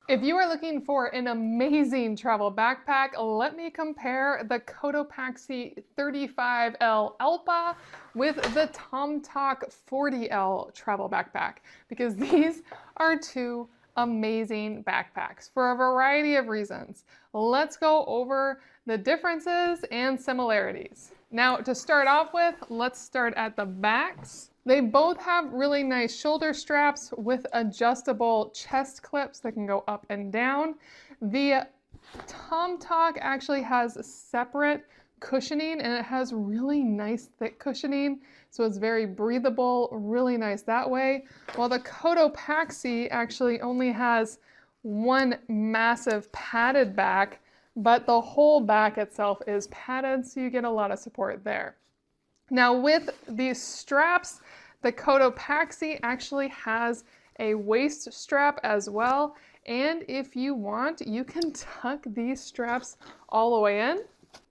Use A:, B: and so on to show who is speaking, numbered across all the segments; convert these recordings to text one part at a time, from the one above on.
A: If you are looking for an amazing travel backpack, let me compare the Cotopaxi 35L Elpa with the Tomtoc 40L travel backpack, because these are two amazing backpacks for a variety of reasons. Let's go over the differences and similarities. Now, to start off with, let's start at the backs. They both have really nice shoulder straps with adjustable chest clips that can go up and down. The Tomtoc actually has separate cushioning, and it has really nice thick cushioning, so it's very breathable, really nice that way. While the Cotopaxi actually only has one massive padded back, but the whole back itself is padded, so you get a lot of support there. Now with these straps, the Cotopaxi actually has a waist strap as well, and if you want, you can tuck these straps all the way in.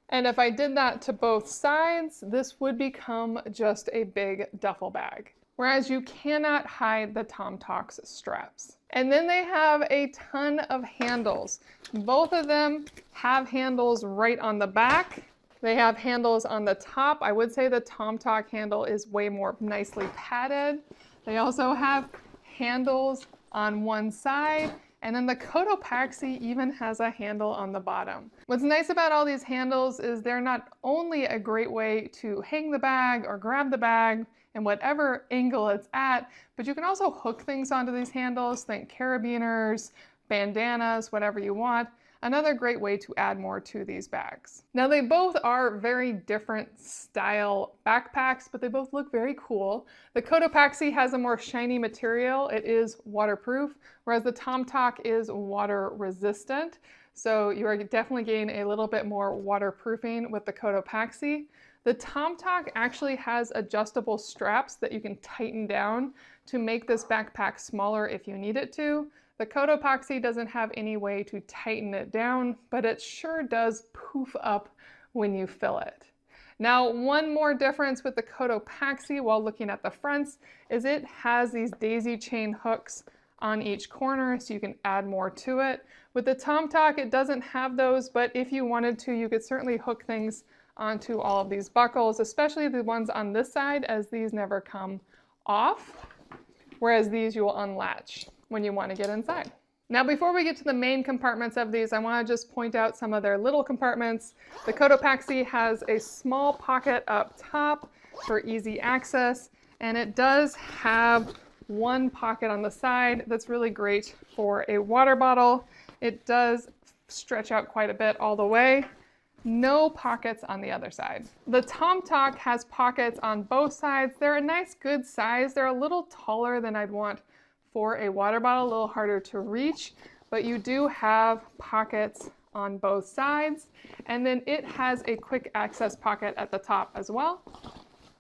A: And if I did that to both sides, this would become just a big duffel bag, whereas you cannot hide the Tomtoc's straps. And then they have a ton of handles. Both of them have handles right on the back. They have handles on the top. I would say the Tomtoc handle is way more nicely padded. They also have handles on one side, and then the Cotopaxi even has a handle on the bottom. What's nice about all these handles is they're not only a great way to hang the bag or grab the bag in whatever angle it's at, but you can also hook things onto these handles. Think carabiners, bandanas, whatever you want. Another great way to add more to these bags. Now they both are very different style backpacks, but they both look very cool. The Cotopaxi has a more shiny material. It is waterproof, whereas the Tomtoc is water resistant. So you are definitely getting a little bit more waterproofing with the Cotopaxi. The Tomtoc actually has adjustable straps that you can tighten down to make this backpack smaller if you need it to. The Cotopaxi doesn't have any way to tighten it down, but it sure does poof up when you fill it. Now, one more difference with the Cotopaxi while looking at the fronts is it has these daisy chain hooks on each corner, so you can add more to it. With the Tomtoc, it doesn't have those, but if you wanted to, you could certainly hook things onto all of these buckles, especially the ones on this side, as these never come off, whereas these you will unlatch when you want to get inside. Now before we get to the main compartments of these, I want to just point out some of their little compartments. The Cotopaxi has a small pocket up top for easy access, and it does have one pocket on the side that's really great for a water bottle. It does stretch out quite a bit all the way. No pockets on the other side. The Tomtoc has pockets on both sides. They're a nice good size. They're a little taller than I'd want for a water bottle, a little harder to reach, but you do have pockets on both sides. And then it has a quick access pocket at the top as well.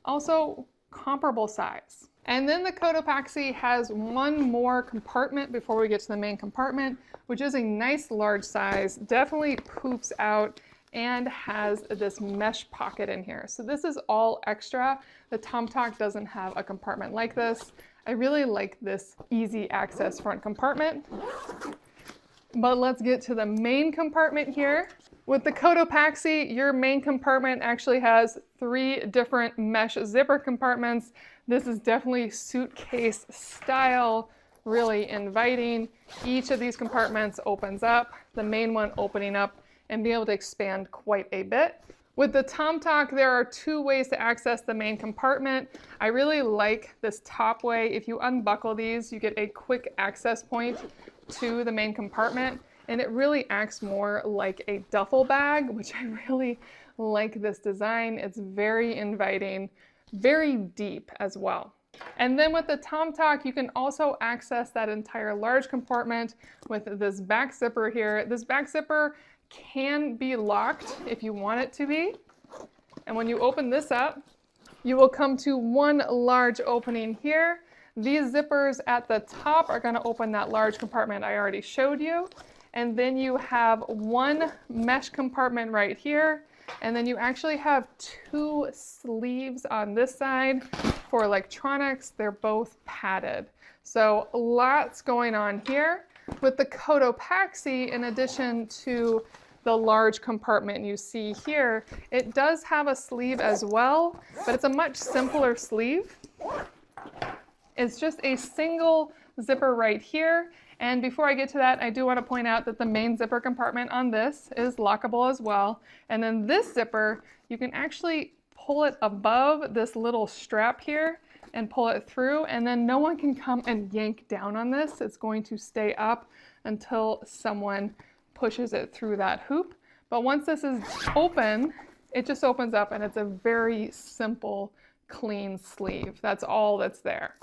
A: Also comparable size. And then the Cotopaxi has one more compartment before we get to the main compartment, which is a nice large size, definitely poofs out and has this mesh pocket in here. So this is all extra. The Tomtoc doesn't have a compartment like this. I really like this easy access front compartment. But let's get to the main compartment here. With the Cotopaxi, your main compartment actually has 3 different mesh zipper compartments. This is definitely suitcase style, really inviting. Each of these compartments opens up, the main one opening up and be able to expand quite a bit. With the Tomtoc, there are 2 ways to access the main compartment. I really like this top way. If you unbuckle these, you get a quick access point to the main compartment, and it really acts more like a duffel bag, which I really like this design. It's very inviting, very deep as well. And then with the Tomtoc, you can also access that entire large compartment with this back zipper here. This back zipper can be locked if you want it to be. And when you open this up, you will come to one large opening here. These zippers at the top are going to open that large compartment I already showed you. And then you have one mesh compartment right here. And then you actually have 2 sleeves on this side for electronics. They're both padded. So lots going on here. With the Cotopaxi, in addition to the large compartment you see here, it does have a sleeve as well, but it's a much simpler sleeve. It's just a single zipper right here. And before I get to that, I do want to point out that the main zipper compartment on this is lockable as well. And then this zipper, you can actually pull it above this little strap here and pull it through, and then no one can come and yank down on this. It's going to stay up until someone pushes it through that hoop. But once this is open, it just opens up, and it's a very simple, clean sleeve. That's all that's there.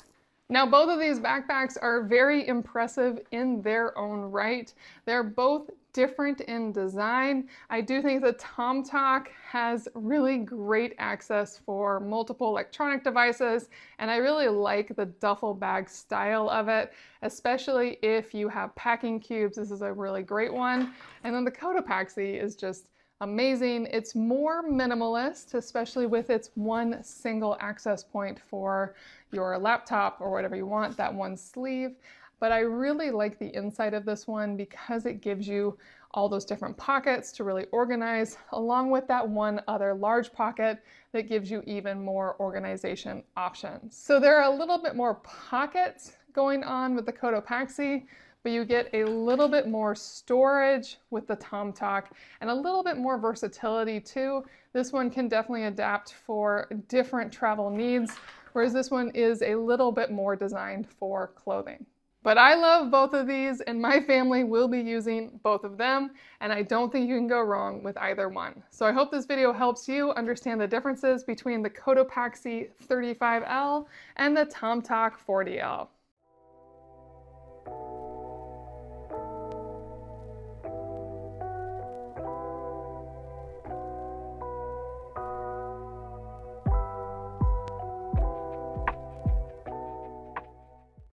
A: Now, both of these backpacks are very impressive in their own right. They're both different in design. I do think the Tomtoc has really great access for multiple electronic devices, and I really like the duffel bag style of it, especially if you have packing cubes. This is a really great one. And then the Cotopaxi is just amazing. It's more minimalist, especially with its one single access point for your laptop or whatever you want, that one sleeve. But I really like the inside of this one because it gives you all those different pockets to really organize, along with that one other large pocket that gives you even more organization options. So there are a little bit more pockets going on with the Cotopaxi, but you get a little bit more storage with the Tomtoc and a little bit more versatility too. This one can definitely adapt for different travel needs, whereas this one is a little bit more designed for clothing. But I love both of these, and my family will be using both of them, and I don't think you can go wrong with either one. So I hope this video helps you understand the differences between the Cotopaxi 35L and the Tomtoc 40L.